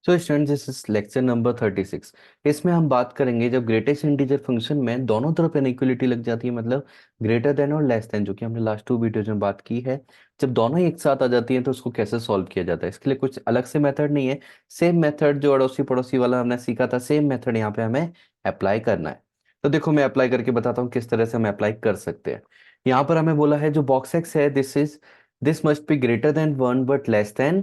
तो student this is lecture number 36। इसमें हम बात करेंगे जब ग्रेटेस्ट इंटीजर फंक्शन में दोनों तरफ इनइक्वलिटी लग जाती है, मतलब ग्रेटर देन और लेस देन, जो कि हमने लास्ट 2 वीडियोज में बात की है। जब दोनों ही एक साथ आ जाती हैं तो उसको कैसे सॉल्व किया जाता है, इसके लिए कुछ अलग से मेथड नहीं है। सेम मेथड जो अड़ोसी पड़ोसी वाला हमने सीखा था, सेम मेथड यहाँ पे हमें अप्लाई करना है। तो देखो मैं अप्लाई करके बताता हूँ किस तरह से हम अप्लाई कर सकते हैं। यहाँ पर हमें बोला है जो बॉक्स एक्स है, this must be greater than 1 but less than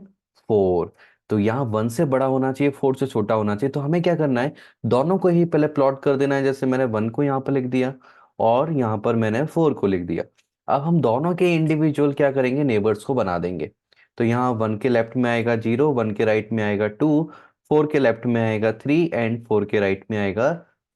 4। तो यहाँ 1 से बड़ा होना चाहिए, 4 से छोटा होना चाहिए। तो हमें क्या करना है, दोनों को ही पहले प्लॉट कर देना है। जैसे मैंने 1 को यहाँ पर लिख दिया और यहाँ पर मैंने 4 को लिख दिया। अब हम दोनों के इंडिविजुअल क्या करेंगे, नेबर्स को बना देंगे। तो यहाँ 1 के लेफ्ट में आएगा 0, 1 के राइट में आएगा 2, 4 के लेफ्ट में आएगा 3 एंड 4 के राइट में आएगा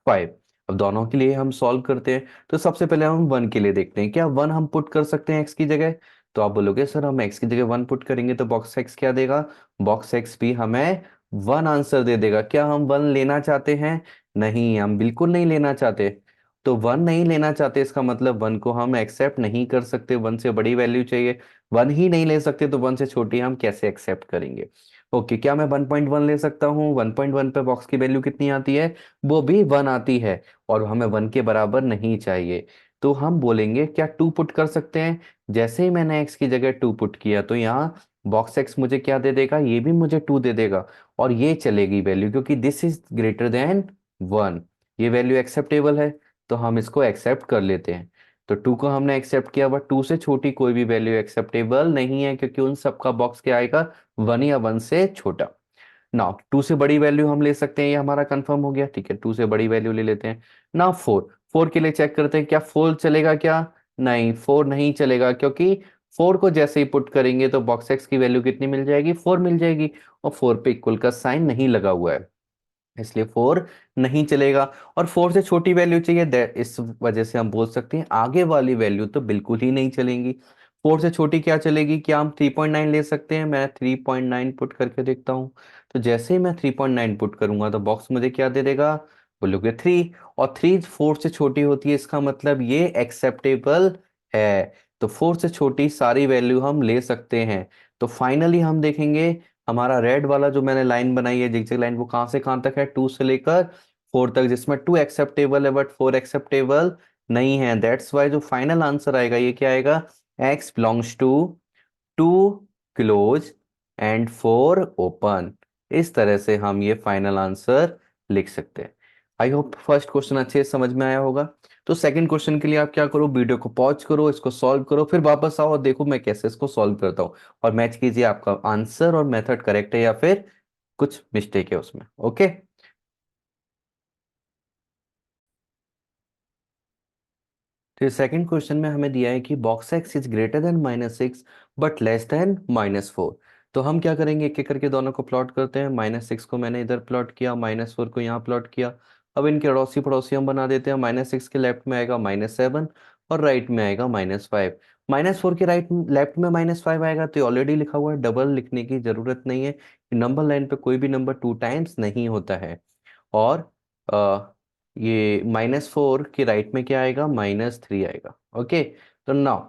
5। अब दोनों के लिए हम सॉल्व करते हैं। तो सबसे पहले हम 1 के लिए देखते हैं, क्या 1 हम पुट कर सकते हैं x की जगह। तो आप बोलोगे सर हम x की जगह 1 पुट करेंगे तो बॉक्स x क्या देगा, बॉक्स एक्स भी हमें 1 आंसर दे देगा। क्या हम 1 लेना चाहते हैं, नहीं हम बिल्कुल नहीं लेना चाहते। तो 1 नहीं लेना चाहते, इसका मतलब 1 को हम एक्सेप्ट नहीं कर सकते, 1 से बड़ी वैल्यू चाहिए। 1 ही नहीं ले सकते तो 1 से छोटी हम कैसे एक्सेप्ट करेंगे। ओके, क्या मैं 1.1 ले सकता हूँ, 1.1 पे बॉक्स की वैल्यू कितनी आती है, वो भी 1 आती है और हमें 1 के बराबर नहीं चाहिए। तो हम बोलेंगे क्या 2 पुट कर सकते हैं। जैसे ही मैंने x की जगह 2 पुट किया तो यहाँ बॉक्स एक्स मुझे क्या दे देगा, ये भी मुझे 2 दे देगा। और ये चलेगी वैल्यू क्योंकि दिस इज ग्रेटर देन 1, ये वैल्यू एक्सेप्टेबल है। तो हम इसको एक्सेप्ट कर लेते हैं। तो 2 को हमने एक्सेप्ट किया, बट 2 से छोटी कोई भी वैल्यू एक्सेप्टेबल नहीं है क्योंकि उन सबका बॉक्स क्या आएगा, 1 या 1 से छोटा। ना 2 से बड़ी वैल्यू हम ले सकते हैं, ये हमारा कंफर्म हो गया। ठीक है, 2 से बड़ी वैल्यू ले लेते हैं ना। 4, 4 के लिए चेक करते हैं क्या 4 चलेगा क्या। नहीं, 4 नहीं चलेगा क्योंकि 4 को जैसे ही पुट करेंगे तो बॉक्स एक्स की वैल्यू कितनी मिल जाएगी, 4 मिल जाएगी। और 4 पे इक्वल का साइन नहीं लगा हुआ है, इसलिए 4 नहीं चलेगा। और 4 से छोटी वैल्यू चाहिए, इस वजह से हम बोल सकते हैं आगे वाली वैल्यू तो बिल्कुल ही नहीं चलेंगी। 4 से छोटी क्या चलेगी, क्या हम 3.9 ले सकते हैं। मैं 3.9 पुट करके देखता हूँ। तो जैसे ही मैं 3.9 पुट करूंगा तो बॉक्स मुझे क्या दे देगा, बोलोगे 3। और 3 4 से छोटी होती है, इसका मतलब ये एक्सेप्टेबल है। तो 4 से छोटी सारी वैल्यू हम ले सकते हैं। तो फाइनली हम देखेंगे हमारा रेड वाला जो मैंने लाइन बनाई है, जिगजैग लाइन, वो कहां से कहां तक है, 2 से लेकर 4 तक, जिसमें 2 एक्सेप्टेबल है बट 4 एक्सेप्टेबल नहीं है। दैट्स वाई जो फाइनल आंसर आएगा ये क्या आएगा, x belongs to 2 close and 4 open. इस तरह से हम ये फाइनल आंसर लिख सकते हैं। आई होप फर्स्ट क्वेश्चन अच्छे से समझ में आया होगा। तो सेकंड क्वेश्चन के लिए आप क्या करो, वीडियो को पॉज करो, इसको सॉल्व करो, फिर वापस आओ और देखो मैं कैसे इसको सॉल्व करता हूँ। और मैच कीजिए आपका आंसर और मेथड करेक्ट है या फिर कुछ मिस्टेक है उसमें। ओके, तो सेकंड क्वेश्चन में हमें दिया है कि box x is greater than -6 but less than -4। तो हम क्या करेंगे, एक एक करके दोनों को प्लॉट करते हैं। -6 को मैंने इधर प्लॉट किया, -4 को यहाँ प्लॉट किया। अब इनके अड़ोसी पड़ोसी हम बना देते हैं। -6 के लेफ्ट में आएगा -7 और राइट में आएगा -5। -4 के राइट लेफ्ट में -5 आएगा तो ऑलरेडी लिखा हुआ है, डबल लिखने की जरूरत नहीं है। नंबर लाइन पे कोई भी नंबर 2 टाइम्स नहीं होता है। और ये -4 के राइट में क्या आएगा, -3 आएगा। ओके, तो नाउ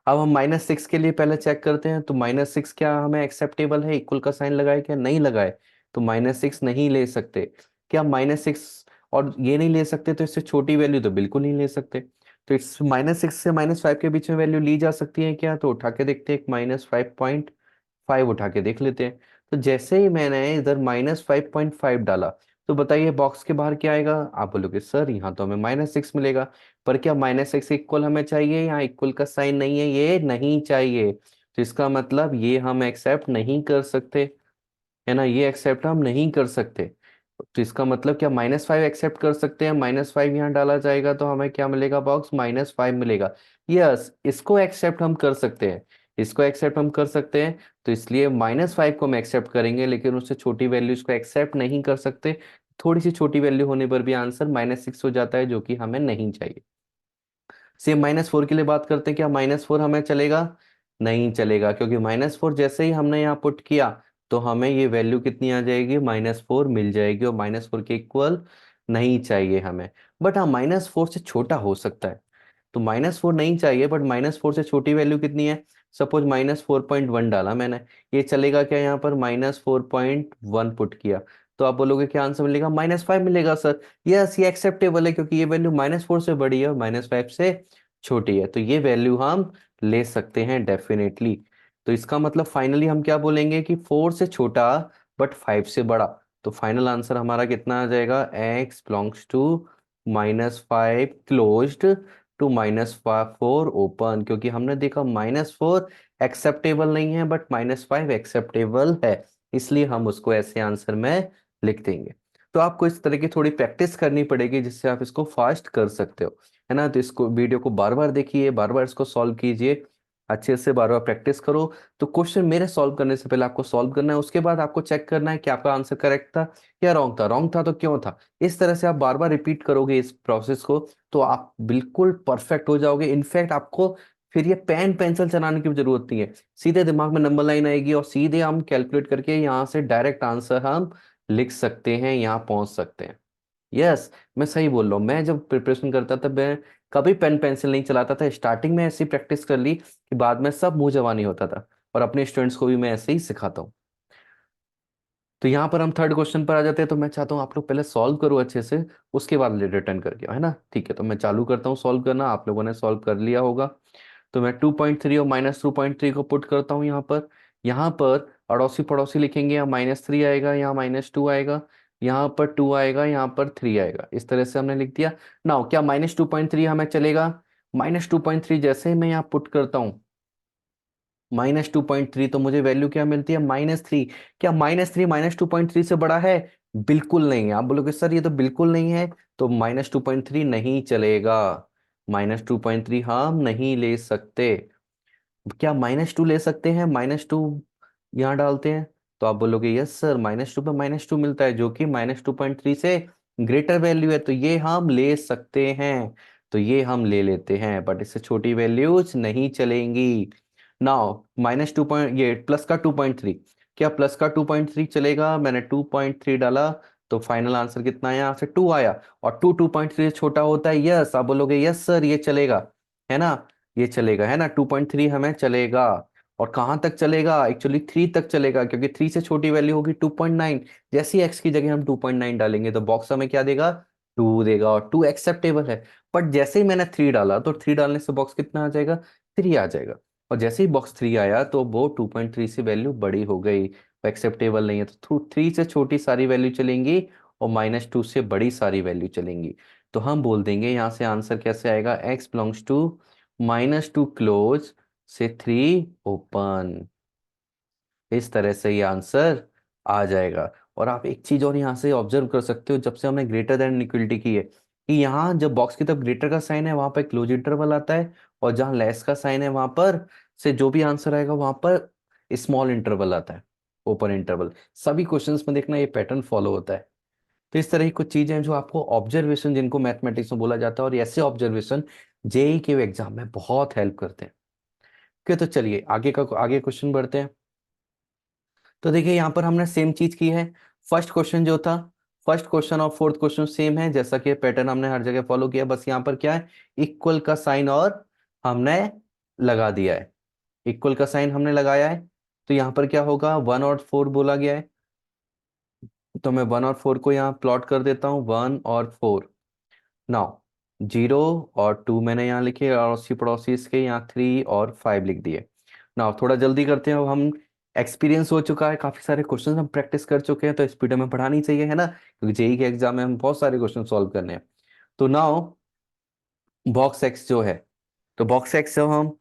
अब हम -6 के लिए पहले चेक करते हैं। तो -6 क्या हमें एक्सेप्टेबल है, इक्वल का साइन लगाए क्या, नहीं लगाए। तो -6 नहीं ले सकते। क्या -6 और ये नहीं ले सकते, तो इससे छोटी वैल्यू तो बिल्कुल नहीं ले सकते। तो इस -6 से -5 के बीच में वैल्यू ली जा सकती है क्या, तो उठा के देखते हैं। एक -5.5 उठा के देख लेते हैं। तो जैसे ही मैंने इधर -5.5 डाला तो बताइए बॉक्स के बाहर क्या आएगा। आप बोलोगे सर यहाँ तो हमें -6 मिलेगा, पर क्या -6 इक्वल हमें चाहिए, यहाँ इक्वल का साइन नहीं है, ये नहीं चाहिए। तो इसका मतलब ये हम एक्सेप्ट नहीं कर सकते, है ना, ये एक्सेप्ट हम नहीं कर सकते। तो इसका मतलब क्या -5 एक्सेप्ट कर सकते हैं, -5 यहाँ डाला जाएगा तो हमें क्या मिलेगा, बॉक्स -5 मिलेगा। यस, इसको एक्सेप्ट हम कर सकते हैं, इसको एक्सेप्ट हम कर सकते हैं। तो इसलिए -5 को हम एक्सेप्ट करेंगे, लेकिन उससे छोटी वैल्यूज को एक्सेप्ट नहीं कर सकते। थोड़ी सी छोटी वैल्यू होने पर भी आंसर -6 हो जाता है, जो कि हमें नहीं चाहिए। सेम -4 के लिए बात करते हैं, क्या -4 हमें चलेगा, नहीं चलेगा, क्योंकि -4 जैसे ही हमने यहाँ पुट किया तो हमें ये वैल्यू कितनी आ जाएगी, -4 मिल जाएगी। और -4 के इक्वल नहीं चाहिए हमें। बट हाँ, -4 से छोटा हो सकता है। तो -4 नहीं चाहिए, बट -4 से छोटी वैल्यू कितनी है, सपोज -4.1 डाला मैंने, ये चलेगा क्या? यहाँ पर -4.1 पुट किया, तो आप बोलोगे क्या आंसर मिलेगा? -5 मिलेगा सर। यस, ये एक्सेप्टेबल है क्योंकि ये वैल्यू -4 से बड़ी है और -5 से छोटी है, तो ये वैल्यू हम ले सकते हैं डेफिनेटली। तो इसका मतलब फाइनली हम क्या बोलेंगे कि 4 से छोटा बट 5 से बड़ा। तो फाइनल आंसर हमारा कितना आ जाएगा? x belongs to -5 closed to -4 open, क्योंकि हमने देखा -4 एक्सेप्टेबल नहीं है बट -5 एक्सेप्टेबल है, इसलिए हम उसको ऐसे आंसर में लिख देंगे। तो आपको इस तरह की थोड़ी प्रैक्टिस करनी पड़ेगी जिससे आप इसको फास्ट कर सकते हो, है ना। तो इसको वीडियो को बार बार देखिए, बार बार इसको सॉल्व कीजिए, अच्छे से बार बार प्रैक्टिस करो। तो क्वेश्चन मेरे सॉल्व करने से पहले आपको सॉल्व करना है, उसके बाद आपको चेक करना है कि आपका आंसर करेक्ट था या रॉन्ग था, रॉन्ग था तो क्यों था। इस तरह से आप बार बार रिपीट करोगे इस प्रोसेस को, तो आप बिल्कुल परफेक्ट हो जाओगे। इनफैक्ट आपको फिर ये पेन पेंसिल चलाने की भी जरूरत नहीं है, सीधे दिमाग में नंबर लाइन आएगी और सीधे हम कैलकुलेट करके यहाँ से डायरेक्ट आंसर हम लिख सकते हैं, यहाँ पहुंच सकते हैं। यस, मैं सही बोल रहा हूँ। मैं जब प्रिपरेशन करता था, मैं कभी पेन पेंसिल नहीं चलाता था। स्टार्टिंग में ऐसी प्रैक्टिस कर ली कि बाद में सब मुंह जवानी होता था, और अपने स्टूडेंट्स को भी मैं ऐसे ही सिखाता हूँ। तो यहाँ पर हम थर्ड क्वेश्चन पर आ जाते हैं। तो मैं चाहता हूँ आप लोग पहले सॉल्व करो अच्छे से, उसके बाद रिटर्न करके आओ, है ना। ठीक है, तो मैं चालू करता हूँ सॉल्व करना, आप लोगों ने सॉल्व कर लिया होगा। तो मैं 2.3 और -2.3 को पुट करता हूँ यहाँ पर। यहाँ पर अड़ोसी पड़ोसी लिखेंगे, यहाँ -3 आएगा, यहाँ -2 आएगा, यहाँ पर 2 आएगा, यहाँ पर 3 आएगा, इस तरह से हमने लिख दिया। नाउ क्या -2.3 हमें चलेगा? -2.3 जैसे ही मैं यहाँ पुट करता हूँ, -2.3, तो मुझे वैल्यू क्या मिलती है? -3। क्या -3 -2.3 से बड़ा है? बिल्कुल नहीं है। आप बोलोगे सर ये तो बिल्कुल नहीं है, तो -2.3 नहीं चलेगा, -2.3 हम नहीं ले सकते। क्या -2 ले सकते हैं? -2 यहाँ डालते हैं, तो आप बोलोगे यस सर, -2 पे -2 मिलता है जो कि -2.3 से ग्रेटर वैल्यू है, तो ये हम ले सकते हैं। तो ये हम ले लेते हैं, बट इससे छोटी वैल्यूज नहीं चलेंगी। नाउ -2 पॉइंट, ये प्लस का 2.3, क्या प्लस का 2.3 चलेगा? मैंने 2.3 डाला, तो फाइनल आंसर कितना आया? यहाँ से 2 आया, और 2.3 से छोटा होता है। यस, आप बोलोगे यस सर ये चलेगा, है ना, ये चलेगा, है ना। 2.3 हमें चलेगा। और कहाँ तक चलेगा? एक्चुअली 3 तक चलेगा, क्योंकि 3 से छोटी वैल्यू होगी 2.9। जैसे ही एक्स की जगह हम 2.9 डालेंगे तो बॉक्स हमें क्या देगा? 2 देगा, और 2 एक्सेप्टेबल है। बट जैसे ही मैंने 3 डाला, तो 3 डालने से बॉक्स कितना आ जाएगा? 3 आ जाएगा। और जैसे ही बॉक्स 3 आया तो वो 2.3 से वैल्यू बड़ी हो गई, एक्सेप्टेबल नहीं है, तो 3 से छोटी सारी वैल्यू चलेंगी और -2 से बड़ी सारी वैल्यू चलेंगी। तो हम बोल देंगे यहाँ से आंसर कैसे आएगा? x बिलोंग्स टू -2 क्लोज से 3 ओपन। इस तरह से ये आंसर आ जाएगा। और आप एक चीज और यहाँ से ऑब्जर्व कर सकते हो, जब से हमने ग्रेटर देन इक्वलिटी की है, कि यहाँ जब बॉक्स की तरफ ग्रेटर का साइन है वहां पर क्लोज इंटरवल आता है, और जहाँ लेस का साइन है वहां पर से जो भी आंसर आएगा वहां पर स्मॉल इंटरवल आता है, ओपन इंटरवल। सभी क्वेश्चंस में देखना ये पैटर्न फॉलो होता है। तो इस तरह की कुछ चीजें हैं जो आपको ऑब्जर्वेशन, जिनको मैथमेटिक्स में बोला जाता है, और ऐसे ऑब्जर्वेशन जेई के एग्जाम में बहुत हेल्प करते हैं। ओके, तो चलिए आगे क्वेश्चन बढ़ते हैं। तो देखिए यहाँ पर हमने सेम चीज की है। फर्स्ट क्वेश्चन जो था, फर्स्ट क्वेश्चन और फोर्थ क्वेश्चन सेम है, जैसा कि पैटर्न हमने हर जगह फॉलो किया, बस यहाँ पर क्या है, इक्वल का साइन और हमने लगा दिया है, इक्वल का साइन हमने लगाया है। तो यहाँ पर क्या होगा? 1 और 4 बोला गया है, तो मैं 1 और 4 को यहाँ प्लॉट कर देता हूँ, 1 और 4। नाउ 0 और 2 मैंने यहाँ लिखे, और अड़ोसी पड़ोसी इसके यहाँ 3 और 5 लिख दिए। नाउ थोड़ा जल्दी करते हैं, अब हम एक्सपीरियंस हो चुका है, काफी सारे क्वेश्चन हम प्रैक्टिस कर चुके हैं, तो स्पीड में पढ़ानी चाहिए, है ना, क्योंकि जेई के एग्जाम में हम बहुत सारे क्वेश्चन सॉल्व करने हैं। तो नाउ बॉक्स एक्स जो है, तो बॉक्स एक्स जो हम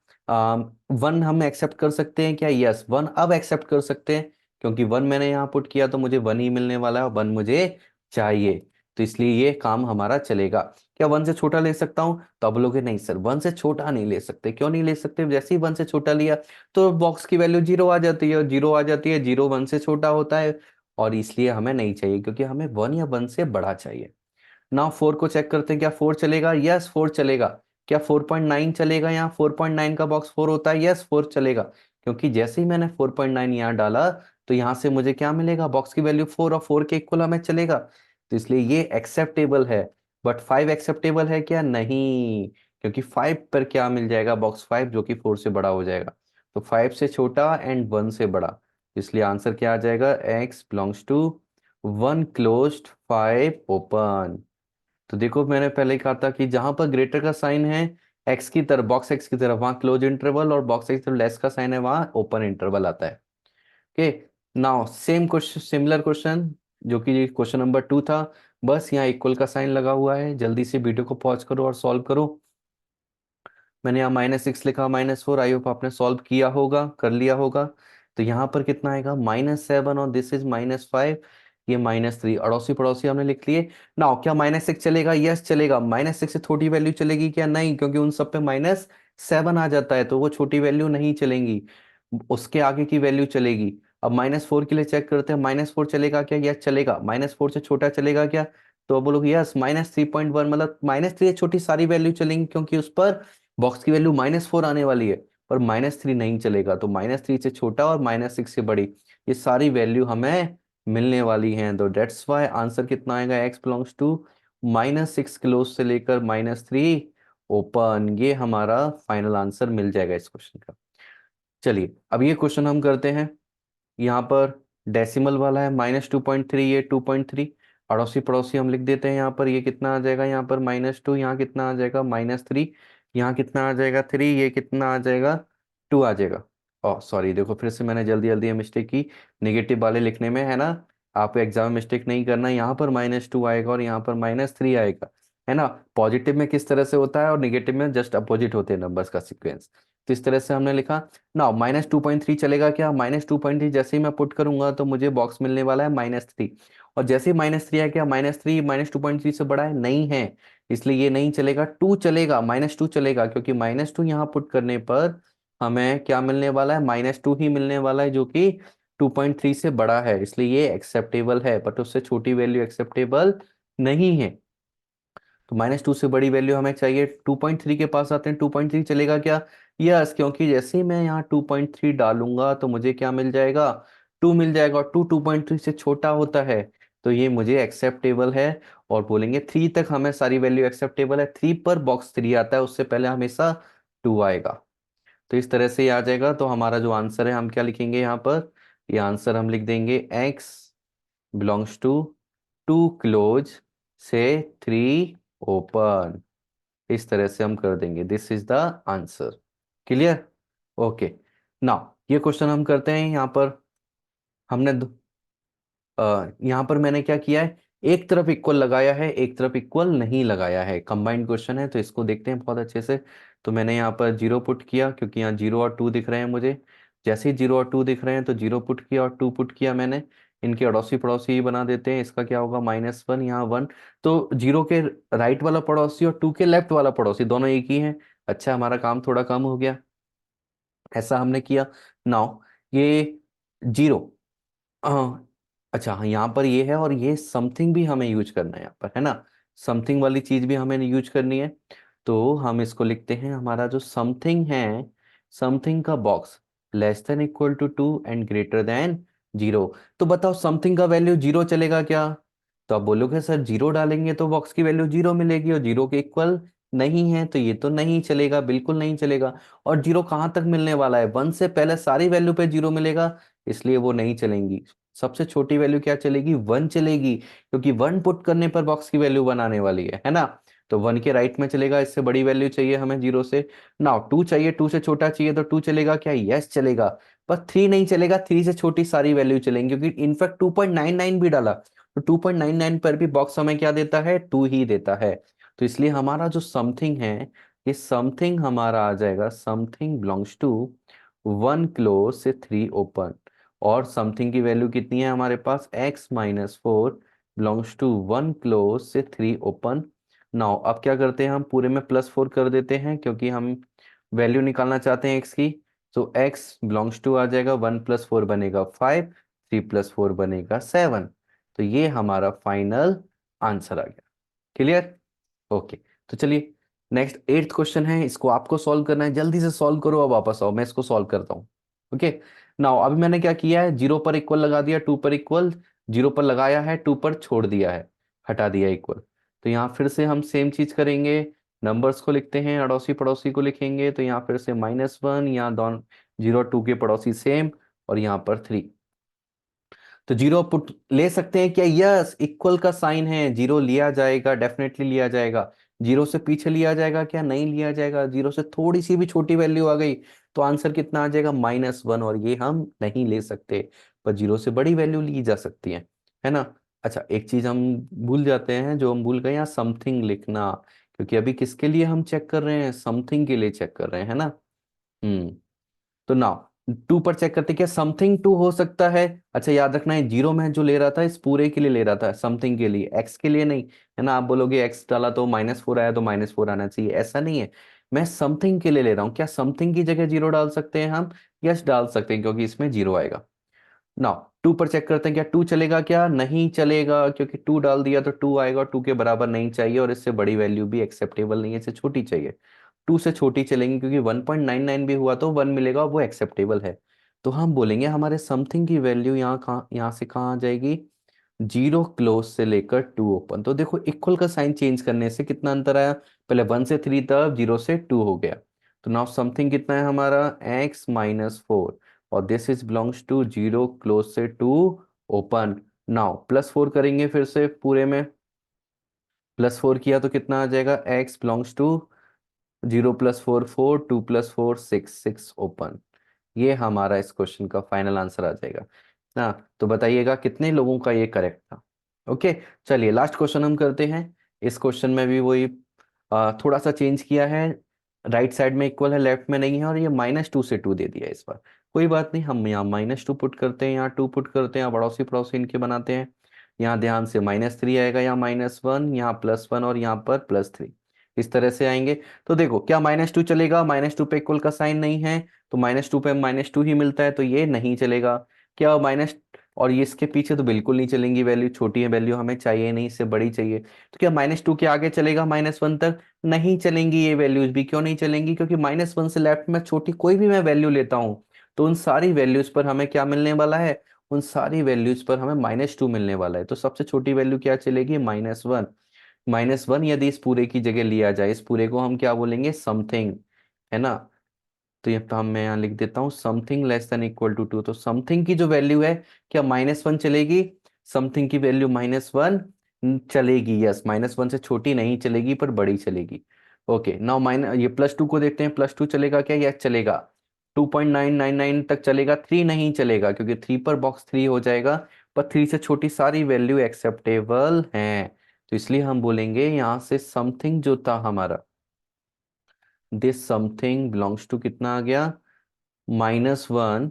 1 हम एक्सेप्ट कर सकते हैं क्या? यस, 1 अब एक्सेप्ट कर सकते हैं, क्योंकि 1 मैंने यहाँ पुट किया तो मुझे 1 ही मिलने वाला है, और 1 मुझे चाहिए, तो इसलिए ये काम हमारा चलेगा। क्या 1 से छोटा ले सकता हूँ? तो अब लोगे नहीं सर 1 से छोटा नहीं ले सकते। क्यों नहीं ले सकते? जैसे ही 1 से छोटा लिया तो बॉक्स की वैल्यू 0 आ जाती है, और 0 आ जाती है, 0 1 से छोटा होता है, और इसलिए हमें नहीं चाहिए, क्योंकि हमें 1 या 1 से बड़ा चाहिए। नाउ 4 को चेक करते हैं, क्या 4 चलेगा? यस 4 चलेगा। क्या 4.9 चलेगा? यहाँ 4.9 का बॉक्स 4 होता है, यस 4 चलेगा, क्योंकि जैसे ही मैंने 4.9 यहाँ डाला तो यहाँ से मुझे क्या मिलेगा? बॉक्स की वैल्यू 4, और 4 के इक्वल हमें चलेगा, तो इसलिए ये एक्सेप्टेबल है। बट 5 एक्सेप्टेबल है क्या? नहीं, क्योंकि 5 पर क्या मिल जाएगा? बॉक्स 5 जो कि 4 से बड़ा हो जाएगा। तो 5 से छोटा एंड 1 से बड़ा, इसलिए आंसर क्या आ जाएगा, x belongs to 1 closed 5 open. तो देखो मैंने पहले ही कहा था कि जहां पर ग्रेटर का साइन है एक्स की तरफ, बॉक्स एक्स की तरफ, वहां क्लोज इंटरवल, और बॉक्स एक्स की तरफ लेस का साइन है वहां ओपन इंटरवल आता है। Okay, now same question, similar question जो कि क्वेश्चन नंबर 2 था, बस यहाँ इक्वल का साइन लगा हुआ है। जल्दी से वीडियो को पॉज करो और सॉल्व करो। मैंने यहाँ -6 लिखा, -4, आई होप आपने सॉल्व किया होगा, कर लिया होगा। तो यहाँ पर कितना आएगा, -7, और दिस इज -5, ये -3, अड़ोसी पड़ोसी हमने लिख लिए। ना क्या -6 चलेगा, यस चलेगा। -6 से छोटी वैल्यू चलेगी क्या, नहीं, क्योंकि उन सब पे -7 आ जाता है, तो वो छोटी वैल्यू नहीं चलेंगी, उसके आगे की वैल्यू चलेगी। अब -4 के लिए चेक करते हैं, -4 चलेगा क्या, यस चलेगा। -4 से छोटा चलेगा क्या, तो अब बोलोगे यस। -3.1 मतलब -3 से छोटी सारी वैल्यू चलेंगी, क्योंकि उस पर बॉक्स की वैल्यू -4 आने वाली है, पर -3 नहीं चलेगा। तो -3 से छोटा और -6 से बड़ी, ये सारी वैल्यू हमें मिलने वाली हैं। तो डेट्स वाई आंसर कितना आएगा, x बिलोंग्स टू -6 क्लोज से लेकर -3 ओपन, ये हमारा फाइनल आंसर मिल जाएगा इस क्वेश्चन का। चलिए अब ये क्वेश्चन हम करते हैं। यहाँ पर डेसिमल वाला है, -2.3, ये 2.3, अड़ोसी पड़ोसी हम लिख देते हैं। यहाँ पर ये कितना आ जाएगा, यहाँ पर -2, यहाँ कितना आ जाएगा, -3, यहाँ कितना आ जाएगा 3, ये कितना आ जाएगा 2 आ जाएगा। ओह सॉरी, देखो फिर से मैंने जल्दी जल्दी मिस्टेक की नेगेटिव वाले लिखने में, है ना। आपको एग्जाम में मिस्टेक नहीं करना, यहाँ पर -2 आएगा और यहाँ पर -3 आएगा, है ना। पॉजिटिव में किस तरह से होता है और नेगेटिव में जस्ट अपोजिट होते हैं नंबर्स का सीक्वेंस। तो इस तरह से हमने लिखा ना। -2.3 चलेगा क्या, -2.3 जैसे ही मैं पुट करूंगा तो मुझे बॉक्स मिलने वाला है -3, और जैसे ही -3 है क्या, -3 -2.3 से बड़ा है, नहीं है, इसलिए ये नहीं चलेगा। 2 चलेगा, -2 चलेगा, क्योंकि -2 यहाँ पुट करने पर हमें क्या मिलने वाला है, -2 ही मिलने वाला है, जो कि 2.3 से बड़ा है, इसलिए ये एक्सेप्टेबल है, बट उससे छोटी वैल्यू एक्सेप्टेबल नहीं है। तो -2 से बड़ी वैल्यू हमें चाहिए। 2.3 के पास आते हैं, 2.3 चलेगा क्या, यस, क्योंकि जैसे ही मैं यहाँ 2.3 डालूंगा तो मुझे क्या मिल जाएगा, 2 मिल जाएगा, और 2 2.3 से छोटा होता है, तो ये मुझे एक्सेप्टेबल है। और बोलेंगे 3 तक हमें सारी वैल्यू एक्सेप्टेबल है, 3 पर बॉक्स 3 आता है, उससे पहले हमेशा 2 आएगा। तो इस तरह से ये आ जाएगा। तो हमारा जो आंसर है, हम क्या लिखेंगे यहाँ पर, ये आंसर हम लिख देंगे x बिलोंग्स टू 2 क्लोज से 3 ओपन। इस तरह से हम कर देंगे, this is the answer. Clear, okay. Now ये क्वेश्चन हम करते हैं। यहाँ पर हमने यहाँ पर मैंने क्या किया है, एक तरफ इक्वल लगाया है, एक तरफ इक्वल नहीं लगाया है, कंबाइंड क्वेश्चन है, तो इसको देखते हैं बहुत अच्छे से। तो मैंने यहाँ पर 0 पुट किया, क्योंकि यहाँ 0 और 2 दिख रहे हैं मुझे। जैसे ही 0 और 2 दिख रहे हैं तो 0 पुट किया और 2 पुट किया मैंने। इनके अड़ोसी पड़ोसी ही बना देते हैं, इसका क्या होगा, -1, यहाँ 1। तो 0 के राइट वाला पड़ोसी और 2 के लेफ्ट वाला पड़ोसी दोनों एक ही हैं। अच्छा, हमारा काम थोड़ा कम हो गया, ऐसा हमने किया। नाउ ये 0, हाँ, अच्छा हाँ, यहाँ पर ये है, और ये समथिंग भी हमें यूज करना है यहाँ पर, है ना। समथिंग वाली चीज भी हमें यूज करनी है। तो हम इसको लिखते हैं, हमारा जो समथिंग है, समथिंग का बॉक्स << 2 एंड <<0 तो बताओ समथिंग का वैल्यू 0 चलेगा क्या। तो आप बोलोगे सर 0 डालेंगे तो बॉक्स की वैल्यू 0 मिलेगी, और 0 के इक्वल नहीं है, तो ये तो नहीं चलेगा, बिल्कुल नहीं चलेगा। और 0 कहाँ तक मिलने वाला है, 1 से पहले सारी वैल्यू पे 0 मिलेगा, इसलिए वो नहीं चलेंगी। सबसे छोटी वैल्यू क्या चलेगी, 1 चलेगी, क्योंकि 1 पुट करने पर बॉक्स की वैल्यू 1 आने वाली है ना। तो 1 के राइट में चलेगा, इससे बड़ी वैल्यू चाहिए हमें 0 से। नाउ 2 चाहिए, 2 से छोटा चाहिए, तो 2 चलेगा क्या, यस चलेगा। पर 3 नहीं चलेगा, 3 से छोटी सारी वैल्यू चलेंगी, क्योंकि इनफैक्ट 2.99 भी डाला तो 2.99 पर भी बॉक्स हमें क्या देता है, 2 ही देता है। तो इसलिए हमारा जो समथिंग है, ये समथिंग हमारा आ जाएगा, समथिंग बिलोंग्स टू 1 क्लोज से 3 ओपन। और समथिंग की वैल्यू कितनी है हमारे पास, x-4 बिलोंग्स टू 1 क्लोज से 3 ओपन। नाउ अब क्या करते हैं, हम पूरे में +4 कर देते हैं, क्योंकि हम वैल्यू निकालना चाहते हैं x की। तो x बिलोंग्स टू आ जाएगा, 1 + 4 बनेगा 5, 3 + 4 बनेगा 7। तो ये हमारा फाइनल आंसर आ गया। Clear, okay. तो चलिए नेक्स्ट 8th क्वेश्चन है, इसको आपको सॉल्व करना है, जल्दी से सॉल्व करो, अब वापस आओ, मैं इसको सॉल्व करता हूँ। ओके, नाउ अभी मैंने क्या किया है, 0 पर इक्वल लगा दिया, 2 पर इक्वल, 0 पर लगाया है, 2 पर छोड़ दिया है, हटा दिया इक्वल। तो यहाँ फिर से हम सेम चीज करेंगे, नंबर्स को लिखते हैं, अड़ोसी पड़ोसी को लिखेंगे। तो यहाँ फिर से -1, यहाँ दोनों जीरो और टू के पड़ोसी सेम, और यहाँ पर थ्री। तो जीरो पुट ले सकते हैं क्या? यस, इक्वल का साइन है, जीरो लिया जाएगा, डेफिनेटली लिया जाएगा। जीरो से पीछे लिया जाएगा क्या? नहीं लिया जाएगा। जीरो से थोड़ी सी भी छोटी वैल्यू आ गई तो आंसर कितना आ जाएगा? -1, और ये हम नहीं ले सकते। पर जीरो से बड़ी वैल्यू ली जा सकती है ना? अच्छा, एक चीज हम भूल जाते हैं, जो हम भूल गए, यहाँ समथिंग लिखना। क्योंकि अभी किसके लिए हम चेक कर रहे हैं? समथिंग के लिए चेक कर रहे हैं, है ना? हम्म। तो नाउ टू पर चेक करते हैं, क्या समथिंग टू हो सकता है? अच्छा, याद रखना है, जीरो में जो ले रहा था इस पूरे के लिए ले रहा था, समथिंग के लिए, एक्स के लिए नहीं। है ना? आप बोलोगे एक्स डाला तो -4 आया, तो -4 आना चाहिए, ऐसा नहीं है। मैं समथिंग के लिए ले रहा हूँ, क्या समथिंग की जगह जीरो डाल सकते हैं हम? यस, डाल सकते हैं, क्योंकि इसमें जीरो आएगा। नाउ टू पर चेक करते हैं, क्या टू चलेगा? क्या नहीं चलेगा, क्योंकि टू डाल दिया तो टू आएगा, टू के बराबर नहीं चाहिए, और इससे बड़ी वैल्यू भी एक्सेप्टेबल नहीं है, इससे छोटी चाहिए। टू से छोटी चलेंगी, क्योंकि 1.99 भी हुआ तो वन मिलेगा, वो एक्सेप्टेबल है। तो हम बोलेंगे हमारे समथिंग की वैल्यू यहाँ कहाँ, यहाँ से कहाँ आ जाएगी? जीरो क्लोज से लेकर टू ओपन। तो देखो, इक्वल का साइन चेंज करने से कितना अंतर आया? पहले 1 से 3 तब, जीरो से टू हो गया। तो नाउ समथिंग कितना है हमारा? x-4, और this is belongs to zero close से टू ओपन। नाउ +4 करेंगे फिर से पूरे में, +4 किया तो कितना आ जाएगा? x belongs to zero +4 4, 2 + 4 6, 6 open. ये हमारा इस क्वेश्चन का फाइनल आंसर आ जाएगा ना। तो बताइएगा कितने लोगों का ये करेक्ट था? ओके, चलिए लास्ट क्वेश्चन हम करते हैं। इस क्वेश्चन में भी वही थोड़ा सा चेंज किया है। राइट साइड में इक्वल है, लेफ्ट में नहीं है, और ये -2 से 2 दे दिया है इस बार। कोई बात नहीं, हम यहाँ -2 पुट करते हैं, यहाँ 2 पुट करते हैं, यहाँ पड़ोसी पड़ोसी इनके बनाते हैं। यहाँ ध्यान से -3 आएगा, यहाँ -1, यहाँ +1, और यहाँ पर +3, इस तरह से आएंगे। तो देखो, क्या -2 चलेगा? -2 पे इक्वल का साइन नहीं है, तो -2 पे -2 ही मिलता है, तो ये नहीं चलेगा। क्या माइनस, और ये इसके पीछे तो बिल्कुल नहीं चलेंगी वैल्यू, छोटी है वैल्यू, हमें चाहिए नहीं, इससे बड़ी चाहिए। तो क्या -2 के आगे चलेगा -1 तक? नहीं चलेंगी ये वैल्यूज भी। क्यों नहीं चलेंगी? क्योंकि -1 से लेफ्ट में छोटी कोई भी मैं वैल्यू लेता हूँ, तो उन सारी वैल्यूज पर हमें क्या मिलने वाला है? उन सारी वैल्यूज पर हमें -2 मिलने वाला है। तो सबसे छोटी वैल्यू क्या चलेगी? -1। -1 यदि इस पूरे की जगह लिया जाए, इस पूरे को हम क्या बोलेंगे? समथिंग, है ना? तो ये तो हम, मैं यहाँ लिख देता हूँ समथिंग << 2 तो समथिंग की जो वैल्यू है, क्या -1 चलेगी? समथिंग की वैल्यू -1 चलेगी, यस। -1 से छोटी नहीं चलेगी, पर बड़ी चलेगी। ओके, नाउ ये +2 को देखते हैं, +2 चलेगा क्या? यस चलेगा। 2.999 तक चलेगा, 3 नहीं चलेगा, क्योंकि 3 पर बॉक्स 3 हो जाएगा। पर 3 से छोटी सारी वैल्यू एक्सेप्टेबल हैं। तो इसलिए हम बोलेंगे यहाँ से समथिंग जो था हमारा, दिस समथिंग बिलोंग्स टू कितना आ गया? -1,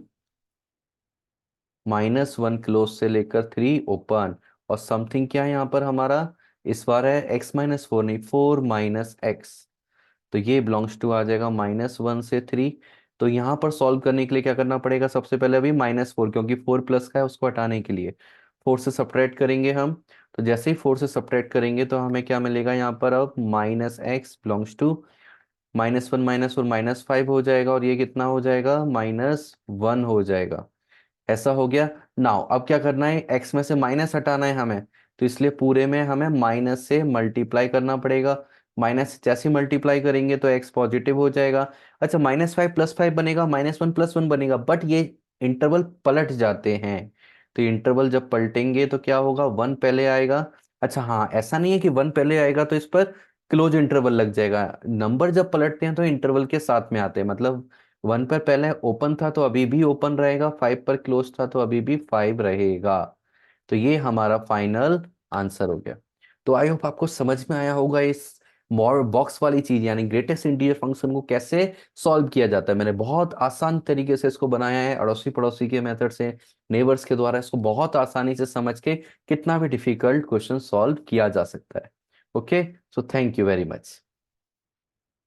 -1 क्लोज से लेकर 3 ओपन। और समथिंग क्या है यहाँ पर हमारा? इस बार है x-4, नहीं 4 - x। तो ये बिलोंग्स टू आ जाएगा -1 से 3। तो यहाँ पर सॉल्व करने के लिए क्या करना पड़ेगा? सबसे पहले अभी -4, क्योंकि 4 प्लस का है, उसको हटाने के लिए 4 से सब्ट्रैक्ट करेंगे हम। तो जैसे ही 4 से सब्ट्रैक्ट करेंगे तो हमें क्या मिलेगा यहाँ पर? अब -x बिलोंग्स टू -1 -4 -5 हो जाएगा, और ये कितना हो जाएगा? -1 हो जाएगा। ऐसा हो गया। नाउ अब क्या करना है? एक्स में से माइनस हटाना है हमें, तो इसलिए पूरे में हमें माइनस से मल्टीप्लाई करना पड़ेगा। माइनस से जैसे मल्टीप्लाई करेंगे तो एक्स पॉजिटिव हो जाएगा। अच्छा, -5 +5 बनेगा, -1 +1 बनेगा, बट ये इंटरवल पलट जाते हैं। तो इंटरवल जब पलटेंगे तो क्या होगा? 1 पहले आएगा। अच्छा हाँ, ऐसा नहीं है कि 1 पहले आएगा तो इस पर क्लोज इंटरवल लग जाएगा। नंबर जब पलटते हैं तो इंटरवल के साथ में आते हैं, मतलब 1 पर पहले ओपन था तो अभी भी ओपन रहेगा, 5 पर क्लोज था तो अभी भी 5 रहेगा। तो ये हमारा फाइनल आंसर हो गया। तो आई होप आपको समझ में आया होगा इस मोर बॉक्स वाली चीज, यानी ग्रेटेस्ट इंटीजर फंक्शन को कैसे सॉल्व किया जाता है। मैंने बहुत आसान तरीके से इसको बनाया है, अड़ोसी पड़ोसी के मेथड से, नेबर्स के द्वारा इसको बहुत आसानी से समझ के कितना भी डिफिकल्ट क्वेश्चन सॉल्व किया जा सकता है। Okay, so thank you very much.